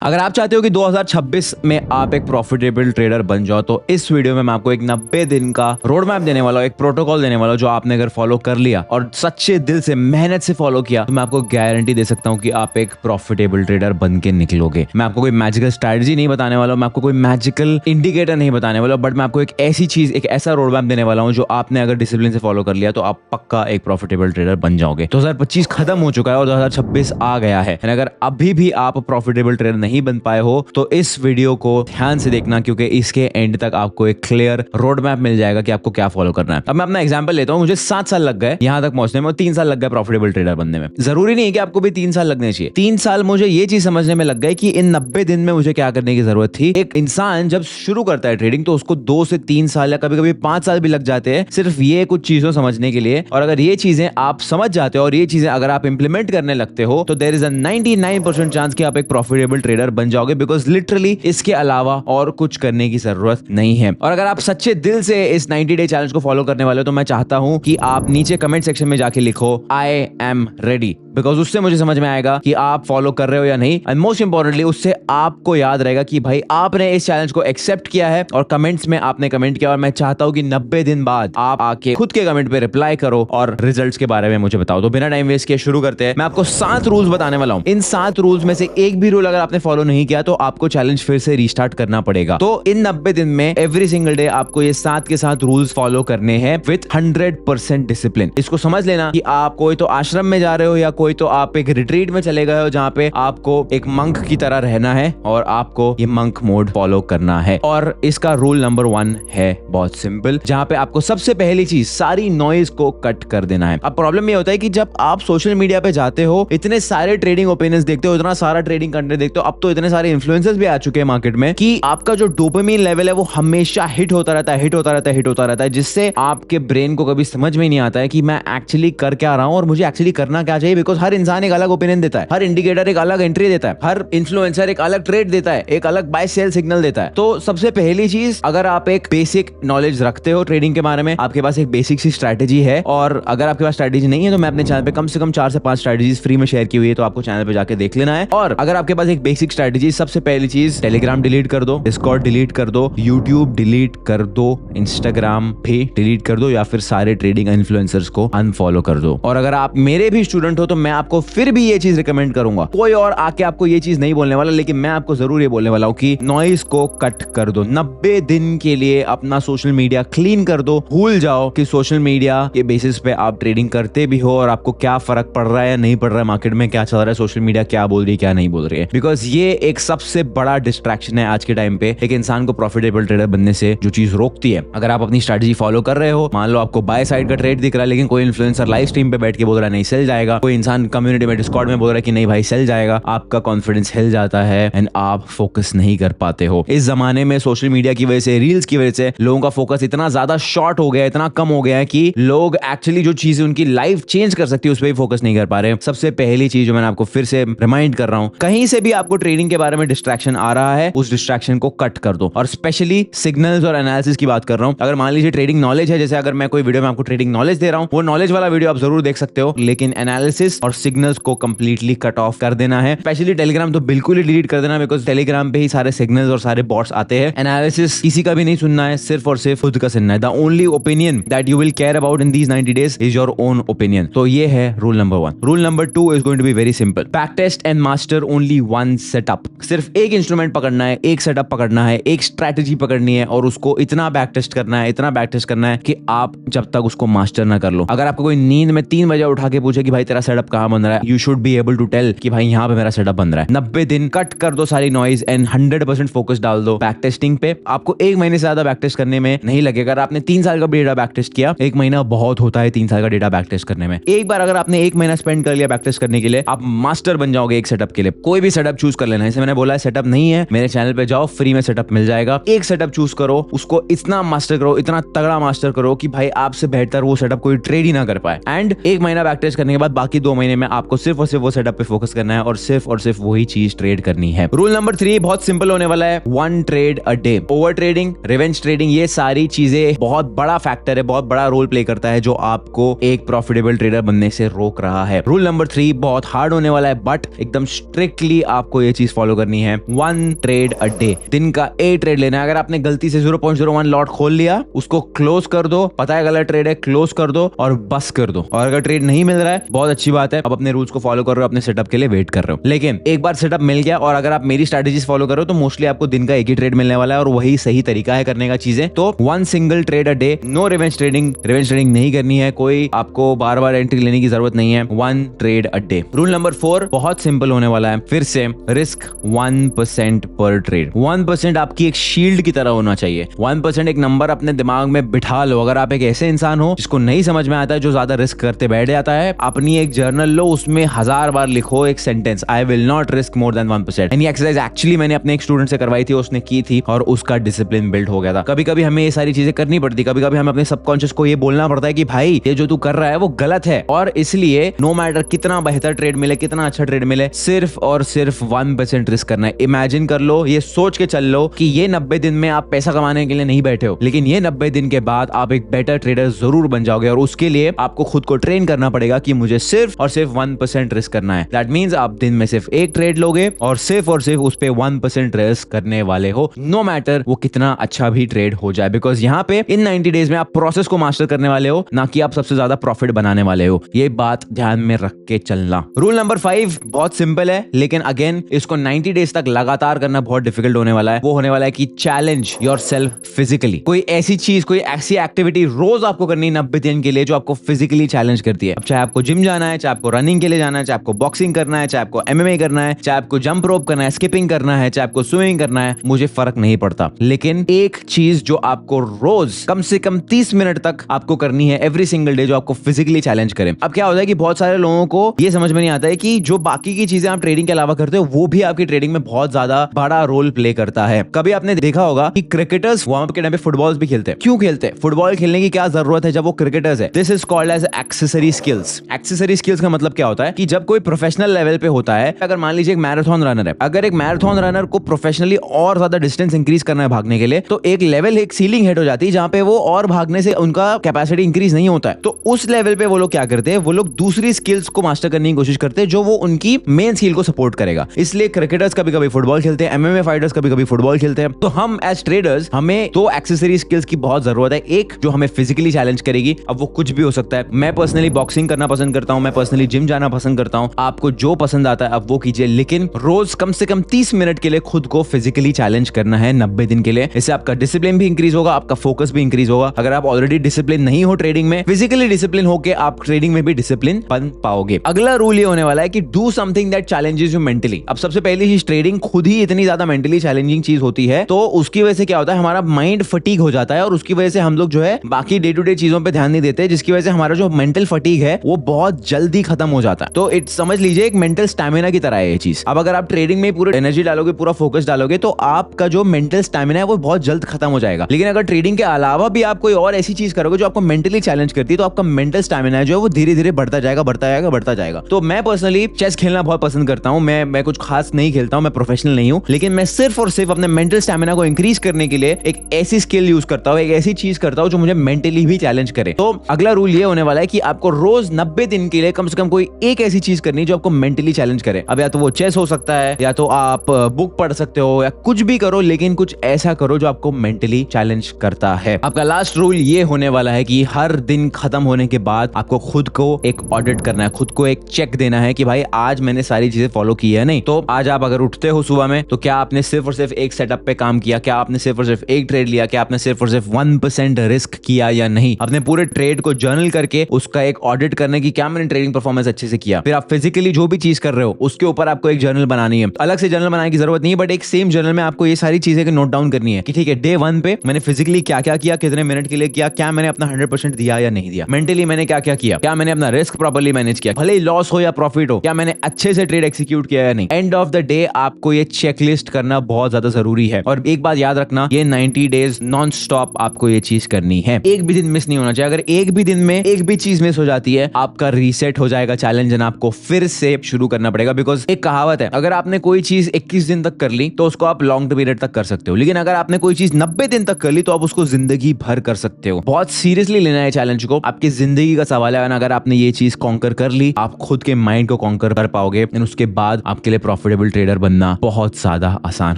अगर आप चाहते हो कि 2026 में आप एक प्रॉफिटेबल ट्रेडर बन जाओ तो इस वीडियो में मैं आपको एक 90 दिन का रोड मैप देने वाला हूं, एक प्रोटोकॉल देने वाला हूं जो आपने अगर फॉलो कर लिया और सच्चे दिल से मेहनत से फॉलो किया तो मैं आपको गारंटी दे सकता हूं कि आप एक प्रॉफिटेबल ट्रेडर बन के निकलोगे। मैं आपको कोई मैजिकल स्ट्रैटेजी नहीं बताने वाला हूं, मैं आपको कोई मैजिकल इंडिकेटर नहीं बताने वाला हूं, बट मैं आपको एक ऐसी चीज, एक ऐसा रोड मैप देने वाला हूं जो आपने अगर डिसिप्लिन से फॉलो कर लिया तो आप पक्का एक प्रॉफिटेबल ट्रेडर बन जाओगे। 2025 खत्म हो चुका है और 2026 आ गया है। अगर अभी भी आप प्रॉफिटेबल ट्रेडर नहीं बन पाए हो तो इस वीडियो को ध्यान से देखना, क्योंकि इसके एंड तक आपको एक क्लियर रोड मैप मिल जाएगा कि आपको क्या फॉलो करना है। अब मैं अपना एग्जांपल लेता हूं। मुझे 7 साल लग गए यहां तक पहुंचने में और 3 साल लग गए प्रॉफिटेबल ट्रेडर बनने में। जरूरी नहीं है कि आपको भी 3 साल लगने चाहिए। 3 साल मुझे ये चीज समझने में लग गए कि इन 90 दिन में मुझे क्या करने की जरूरत थी। एक इंसान जब शुरू करता है ट्रेडिंग तो उसको 2 से 3 साल या कभी कभी 5 साल भी लग जाते हैं सिर्फ ये कुछ चीजों समझने के लिए। और अगर ये चीजें आप समझ जाते हो और ये चीजें अगर आप इंप्लीमेंट करने लगते हो तो देयर इज अ 99% चांस कि आप एक प्रॉफिटेबल ट्रेडर बन जाओगे, बिकॉज लिटरली इसके अलावा और कुछ करने की जरूरत नहीं है। और अगर आप सच्चे दिल से इस 90 डे चैलेंज को फॉलो करने वाले हो तो मैं चाहता हूं कि आप नीचे कमेंट सेक्शन में जाके लिखो आई एम रेडी, बिकॉज उससे मुझे समझ में आएगा कि आप फॉलो कर रहे हो या नहीं। एंड मोस्ट इंपॉर्टेंटली उससे आपको याद रहेगा कि भाई आपने इस चैलेंज को एक्सेप्ट किया है और कमेंट्स में आपने कमेंट किया। और मैं चाहता हूं कि 90 दिन बाद आप आके खुद के कमेंट पे रिप्लाई करो और रिजल्ट्स के बारे में मुझे बताओ। तो बिना टाइम वेस्ट किए शुरू करते हैं। मैं आपको 7 रूल्स बताने वाला हूं। इन 7 रूल्स में से एक भी रूल अगर आपने फॉलो नहीं किया तो आपको चैलेंज फिर से रीस्टार्ट करना पड़ेगा। तो इन 90 दिन में एवरी सिंगल डे आपको ये 7 के 7 रूल्स फॉलो करने हैं विद 100% डिसिप्लिन। इसको समझ लेना कि आप कोई तो आश्रम में जा रहे हो या कोई तो आप एक रिट्रीट में चले गए हो जहां पे आपको एक मंक की तरह रहना है और आपको ये मंक मोड फॉलो करना है। और इसका रूल नंबर 1 है बहुत सिंपल, जहां पे आपको सबसे पहली चीज सारी नॉइज को कट कर देना है। अब प्रॉब्लम ये होता है कि जब आप सोशल मीडिया पे जाते हो, इतने सारे ट्रेडिंग ओपिनियंस देखते हो, इतना सारा ट्रेडिंग कंटेंट देखते हो, अब तो इतने सारे इन्फ्लुएंसर्स भी आ चुके हैं मार्केट में कि आपका जो डोपामिन लेवल है वो हमेशा हिट होता रहता है, जिससे आपके ब्रेन को कभी समझ में नहीं आता है कि मैं एक्चुअली कर क्या रहा हूं और मुझे एक्चुअली करना क्या चाहिए। बिकॉज हर इंसान एक अलग ओपिनियन देता है, हर इंडिकेटर एक अलग एंट्री देता है, हर इन्फ्लुएंसर एक अलग ट्रेड देता है, एक अलग बाय सेल सिग्नल देता है। तो सबसे पहली चीज, अगर आप एक बेसिक नॉलेज रखते हो ट्रेडिंग के बारे में, आपके पास एक बेसिक सी स्ट्रैटेजी है, और अगर आपके पास स्ट्रैटेजी नहीं है तो मैं अपने चैनल पे कम से कम 4 से 5 स्ट्रैटेजीज फ्री में शेयर की हुई है, तो आपको चैनल पे जाके देख लेना है। और अगर आपके पास एक बेसिक स्ट्रैटेजी, सबसे पहली चीज टेलीग्राम डिलीट कर दो, डिस्कॉर्ड डिलीट कर दो, यूट्यूब डिलीट कर दो, इंस्टाग्राम भी डिलीट कर दो, या फिर सारे ट्रेडिंग इन्फ्लुएंसर्स को अनफॉलो कर दो। और अगर आप मेरे भी स्टूडेंट हो तो मैं आपको फिर भी ये चीज रिकमेंड करूंगा। कोई और आके आपको ये चीज नहीं बोलने वाला, लेकिन मैं आपको जरूर ये बोलने वाला हूं कि नॉइज को कट कर दो। 90 दिन के लिए अपना सोशल मीडिया क्लीन कर दो। भूल जाओ कि सोशल मीडिया के बेसिस पे आप ट्रेडिंग करते भी हो और आपको क्या फर्क पड़ रहा है या नहीं पड़ रहा है, मार्केट में क्या चल रहा है, सोशल मीडिया क्या बोल रही है क्या नहीं बोल रही है। बिकॉज ये एक सबसे बड़ा डिस्ट्रैक्शन है आज के टाइम पे, एक इंसान को प्रॉफिटेबल ट्रेडर बनने से जो चीज रोकती है। अगर आप अपनी स्ट्रैटेजी फॉलो कर रहे हो, मान लो आपको बाय साइड का ट्रेड दिख रहा है, लेकिन कोई इन्फ्लुएंसर लाइव स्ट्रीम पे बैठ के बोल रहा है नहीं सेल जाएगा, कोई इंसान कम्युनिटी में डिस्कॉर्ड में बोल रहा है कि नहीं भाई सेल जाएगा, आपका कॉन्फिडेंस हिल जाता है एंड आप फोकस नहीं कर पाते हो। इस जमाने में सोशल मीडिया की वजह से, रील्स की वजह से लोगों का फोकस इतना ज्यादा शॉर्ट हो गया है, इतना कम हो गया है कि लोग एक्चुअली जो चीजें उनकी लाइफ चेंज कर सकती है उस पर भी फोकस नहीं कर पा रहे। सबसे पहली चीज जो मैंने आपको फिर से रिमाइंड कर रहा हूं, कहीं से भी आपको ट्रेडिंग के बारे में डिस्ट्रैक्शन आ रहा है, उस डिस्ट्रैक्शन को कट कर दो। और स्पेशली सिग्नल्स और एनालिसिस की बात कर रहा हूं। अगर मान लीजिए ट्रेडिंग नॉलेज है, जैसे अगर मैं कोई वीडियो में आपको ट्रेडिंग नॉलेज दे रहा हूं, वो नॉलेज वाला वीडियो आप जरूर देख सकते हो, लेकिन एनालिसिस और सिग्नल्स को कंप्लीटली कट ऑफ कर देना है। स्पेशली टेलीग्राम तो बिल्कुल ही डिलीट कर देना, बिकॉज टेलीग्राम पे ही सारे सिग्नल्स और सारे बॉट्स आते हैं। एनालिसिस किसी का भी नहीं सुनना है, सिर्फ और सिर्फ खुद का सुनना है। The only opinion that you will care about in these 90 days is your own opinion. तो ये है rule number 1। Rule number 2 is going to be very simple. Back test and master only one setup. सिर्फ एक instrument पकड़ना है, एक setup पकड़ना है, एक स्ट्रैटेजी पकड़नी है और उसको इतना बैक टेस्ट करना है, इतना बैक टेस्ट करना है कि आप जब तक उसको मास्टर ना कर लो। अगर आपको कोई नींद में 3 बजे उठा के पूछे कि भाई तेरा सेटअप कहां बन रहा है, you should be able to tell कि भाई यहाँ पे मेरा सेटअप बन रहा है। 90 दिन कट कर दो सारी नॉइज एंड 100% फोकस डाल दो बैक टेस्टिंग पे। आपको 1 महीने से ज्यादा बैक टेस्ट करने में नहीं लगेगा। अगर आपने 3 साल का डेटा बैक टेस्ट किया, 1 महीना बहुत होता है 3 साल का डेटा बैक टेस्ट करने में। एक बार अगर आपने 1 महीना स्पेंड कर लिया बैक टेस्ट करने के लिए, आप मास्टर बन जाओगे एक सेटअप के लिए। कोई भी सेटअप चूज कर लेना। जैसे मैंने बोला है, सेटअप नहीं है, मेरे चैनल पे जाओ, फ्री में सेटअप मिल जाएगा। एक सेटअप चूज करो, उसको इतना मास्टर करो, इतना तगड़ा मास्टर करो कि भाई आपसे बेहतर वो सेटअप कोई ट्रेड ही ना कर पाए। एंड 1 महीना बैक टेस्ट करने के बाद बाकी 2 महीने में आपको सिर्फ और सिर्फ वो सेटअप पे फोकस करना है और सिर्फ वही चीज ट्रेड करनी है। रूल नंबर 3 बहुत सिंपल होने वाला है, 1 trade a day. Over trading, revenge trading, ये सारी चीजें बहुत बड़ा फैक्टर है, बहुत बड़ा रोल प्ले करता है जो आपको एक प्रॉफिटेबल ट्रेडर बनने से रोक रहा है। रूल नंबर 3 बहुत हार्ड होने वाला है, बट एकदम स्ट्रिक्टली आपको ये चीज फॉलो करनी है, 1 ट्रेड अ डे। दिन का 1 ट्रेड लेना है। अगर आपने गलती से 0.01 लॉट खोल लिया, उसको क्लोज कर दो, पता है गलत ट्रेड है, क्लोज कर दो और बस कर दो। और अगर ट्रेड नहीं मिल रहा है, बहुत अच्छी बात है, अब अपने रूल्स को फॉलो कर रहे हो, अपने सेटअप के लिए वेट कर रहे हो। लेकिन एक बार सेटअप मिल गया और अगर आप मेरी स्ट्रेटजीज फॉलो करो तो मोस्टली आपको दिन का 1 ही ट्रेड मिलने वाला है और वही सही तरीका है करने का चीजें। तो 1 single trade a day, no revenge trading. Revenge trading नहीं करनी है, कोई आपको बार बार एंट्री लेने की जरूरत नहीं है, 1 trade a day. Rule number 4 बहुत सिंपल होने वाला है, फिर से रिस्क 1% पर ट्रेड। 1% आपकी एक शील्ड की तरह होना चाहिए। 1% एक नंबर अपने दिमाग में बिठा लो। अगर आप एक ऐसे इंसान हो जिसको नहीं समझ में आता है, जो ज्यादा रिस्क करते बैठ जाता है, अपनी एक जर्नल लो, उसमें 1000 बार लिखो एक sentence, I will not risk more than 1%। And ये एक्सरसाइज एक्चुअली मैंने अपने एक स्टूडेंट से करवाई थी, उसने की थी और उसका डिसिप्लिन बिल्ड हो गया था। कभी कभी हमें ये सारी चीजें करनी पड़ती, कभी कभी हमें अपने सबकॉन्शियस को ये बोलना पड़ता है कि भाई ये जो तू कर रहा है वो गलत है, और इसलिए नो मैटर कितना बेहतर ट्रेड मिले, कितना अच्छा ट्रेड मिले, सिर्फ और सिर्फ 1% रिस्क करना है। इमेजिन कर लो, ये सोच के चल लो कि ये 90 दिन में आप पैसा कमाने के लिए नहीं बैठे हो, लेकिन ये 90 दिन के बाद आप एक बेटर ट्रेडर जरूर बन जाओगे और उसके लिए आपको खुद को ट्रेन करना पड़ेगा कि मुझे सिर्फ और सिर्फ 1% रिस्क करना है। दैट मींस आप दिन में सिर्फ 1 ट्रेड लोगे और सिर्फ उस पे 1% रिस्क करने वाले हो, नो मैटर वो कितना अच्छा भी ट्रेड हो जाए, बिकॉज यहाँ पे इन 90 डेज में आप प्रोसेस को मास्टर करने वाले हो, ना कि आप सबसे ज्यादा प्रॉफिट बनाने वाले हो। ये बात ध्यान में रख के चलना। रूल नंबर 5 बहुत सिंपल है, लेकिन अगेन इसको 90 डेज तक लगातार करना बहुत डिफिकल्ट होने वाला है। वो होने वाला है कि चैलेंज योरसेल्फ फिजिकली। कोई ऐसी चीज, कोई ऐसी एक्टिविटी रोज आपको करनी है 90 दिन के लिए जो आपको फिजिकली चैलेंज करती है। अब चाहे आपको जिम जाना है, चाहे आपको रनिंग के लिए जाना है, चाहे आपको बॉक्सिंग करना है, चाहे आपको MMA करना है, चाहे आपको जंप रोप करना है, स्किपिंग करना है, चाहे आपको स्विमिंग करना है, मुझे फर्क नहीं पड़ता। लेकिन एक चीज जो आपको रोज कम से कम 30 मिनट तक आपको करनी है एवरी सिंगल डे, जो आपको फिजिकली चैलेंज करे। अब क्या होता है कि बहुत सारे लोगों को ये समझ में नहीं आता है कि जो बाकी की चीजें आप ट्रेडिंग के अलावा करते हो वो भी आपकी ट्रेडिंग में बहुत ज्यादा बड़ा रोल प्ले करता है। कभी आपने देखा होगा कि क्रिकेटर्स वार्म अप के टाइम पे फुटबॉल भी खेलते हैं। क्यों खेलते हैं? फुटबॉल खेलने की क्या जरूरत है जब वो क्रिकेटर्स है? This is called as accessory skills. Accessory skills का मतलब क्या होता है कि जब कोई प्रोफेशनल लेवल पे होता है, अगर मान लीजिए एक मैराथन रनर है, अगर एक मैराथन रनर को प्रोफेशनली और ज्यादा डिस्टेंस इंक्रीज करना है भागने के लिए, तो एक लेवल, एक सीलिंग हिट हो जाती है जहां पे वो और भागने से उनका कैपेसिटी इंक्रीज नहीं होता है। तो उस लेवल पे वो लोग क्या करते हैं, वो लोग दूसरी स्किल्स को मास्टर करने की कोशिश करते हैं जो वो उनकी मेन स्किल को सपोर्ट करेगा। इसलिए क्रिकेटर्स कभी कभी फुटबॉल खेलते हैं, MMA फाइटर्स कभी कभी फुटबॉल खेलते हैं। तो हम एज ट्रेडर्स, हमें 2 एक्सेसरी स्किल्स की बहुत जरूरत है। एक जो हमें फिजिकली चैलेंज करेगी, अब वो कुछ भी हो सकता है। मैं पर्सनली बॉक्सिंग करना पसंद करता हूं, मैं पर्सनली जिम जाना पसंद करता हूं। आपको जो पसंद आता है अब वो कीजिए, लेकिन रोज कम से कम 30 मिनट के लिए खुद को फिजिकली चैलेंज करना है 90 दिन के लिए। इससे आपका डिसिप्लिन भी इंक्रीज होगा, आपका फोकस भी इंक्रीज होगा। अगर आप ऑलरेडी डिसिप्लिन नहीं हो ट्रेडिंग में, फिजिकली डिसिप्लिन होके आप ट्रेडिंग में भी डिसिप्लिन बन पाओगे। अगला रूल ये होने वाला है कि do something that challenges you mentally. अब सबसे पहली चीज, ट्रेडिंग खुद ही इतनी ज्यादा मेंटली चैलेंजिंग चीज होती है, तो उसकी वजह से क्या होता है, हमारा माइंड फटीग हो जाता है और उसकी वजह से हम लोग जो है बाकी डे टू डे चीजों पे ध्यान नहीं देते, जिसकी वजह से हमारा जो मेंटल फटीग है वो बहुत जल्दी खत्म हो जाता है। तो इट समझ लीजिए एक मेंटल स्टैमिना की तरह है ये चीज। अब अगर आप ट्रेडिंग में पूरी एनर्जी डालोगे, पूरा फोकस डालोगे, तो आपका जो मेंटल स्टैमिना है वो बहुत जल्द खत्म हो जाएगा। लेकिन अगर ट्रेडिंग के अलावा भी आप कोई और ऐसी चीज करोगे जो आपको मेंटली चैलेंज करती है, तो आपका मेंटल स्टैमिना है जो है वो धीरे धीरे बढ़ता जाएगा, बढ़ता जाएगा, बढ़ता जाएगा। तो मैं पर्सनली चेस खेलना बहुत पसंद करता हूं। मैं कुछ खास नहीं खेलता हूं, मैं प्रोफेशनल नहीं हूं, लेकिन मैं सिर्फ और सिर्फ अपने मेंटल स्टैमिना को इंक्रीज करने के लिए एक ऐसी स्किल यूज करता हूं, एक ऐसी चीज करता हूं जो मुझे मेंटली भी चैलेंज करे। तो अगला रूल ये होने वाला है कि आपको रोज 90 दिन के लिए कम से कम कोई एक ऐसी चीज करनी जो आपको मेंटली चैलेंज करे। अब या तो वो चेस हो सकता है, या तो आप बुक पढ़ सकते हो, या कुछ भी करो, लेकिन कुछ ऐसा करो जो आपको मेंटली चैलेंज करता है। आपका लास्ट रूल ये होने वाला है कि हर दिन खत्म होने के बाद आपको खुद को एक ऑडिट करना है, खुद को एक चेक देना है कि भाई आज मैंने सारी चीजें फॉलो की है नहीं। तो आज आप अगर उठते हो सुबह में, तो क्या आपने सिर्फ और सिर्फ एक सेटअप पे काम किया, क्या आपने सिर्फ और सिर्फ एक ट्रेड लिया, क्या आपने सिर्फ और सिर्फ 1% रिस्क किया या नहीं। अपने पूरे ट्रेड को जर्नल करके उसका एक ऑडिट करने की, क्या मैंने ट्रेडिंग परफॉर्मेंस अच्छे से किया। फिर आप फिजिकली जो भी चीज कर रहे हो उसके ऊपर आपको एक जर्नल बनानी है। अलग से जर्नल बनाने की जरूरत नहीं है, बट एक सेम जर्नल में आपको ये सारी चीजें नोट डाउन करनी है कि ठीक है, डे 1 पे मैंने फिजिकली क्या क्या किया, कितने मिनट के लिए किया, क्या मैंने अपना 100% दिया या नहीं दिया, मेंटली मैंने क्या क्या किया, क्या मैंने अपना रिस्क प्रॉपर्ली मैनेज किया, भले ही लॉस हो या प्रॉफिट हो, क्या मैंने अच्छे से ट्रेड एक्सिक्यूट किया या नहीं। एंड ऑफ द डे आपको ये चेकलिस्ट करना बहुत ज्यादा जरूरी है। और एक बात याद रखना, ये 90 डेज नॉन स्टॉप आपको ये चीज करनी है, एक भी दिन मिस नहीं होना चाहिए। अगर एक भी दिन में एक भी चीज मिस हो जाती है, आपका रीसेट हो जाएगा चैलेंज एंड आपको फिर से शुरू करना पड़ेगा। बिकॉज एक कहावत है, अगर आपने कोई चीज 21 दिन तक कर ली तो उसको आप लॉन्ग पीरियड तक कर सकते हो, लेकिन अगर आपने कोई चीज 90 दिन तक कर ली तो आप उसको जिंदगी भर कर सकते हो। बहुत सीरियसली लेना है चैलेंज को, आपकी जिंदगी का सवाल है। अगर आपने ये चीज कॉन्कर कर ली, आप खुद के माइंड को कॉन्कर कर पाओगे, एंड उसके बाद आपके लिए प्रॉफिटेबल ट्रेडर बनना बहुत ज्यादा आसान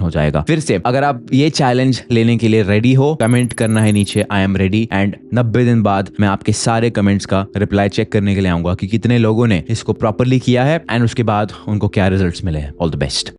हो जाएगा। फिर से अगर आप ये चैलेंज लेने के लिए रेडी हो, कमेंट करना है नीचे आई एम रेडी, एंड 90 दिन बाद मैं आपके सारे कमेंट्स का रिप्लाई चेक करने के लिए आऊंगा कि कितने लोगों ने इसको प्रॉपरली किया है एंड उसके बाद उनको क्या रिजल्ट्स मिले हैं। All the best.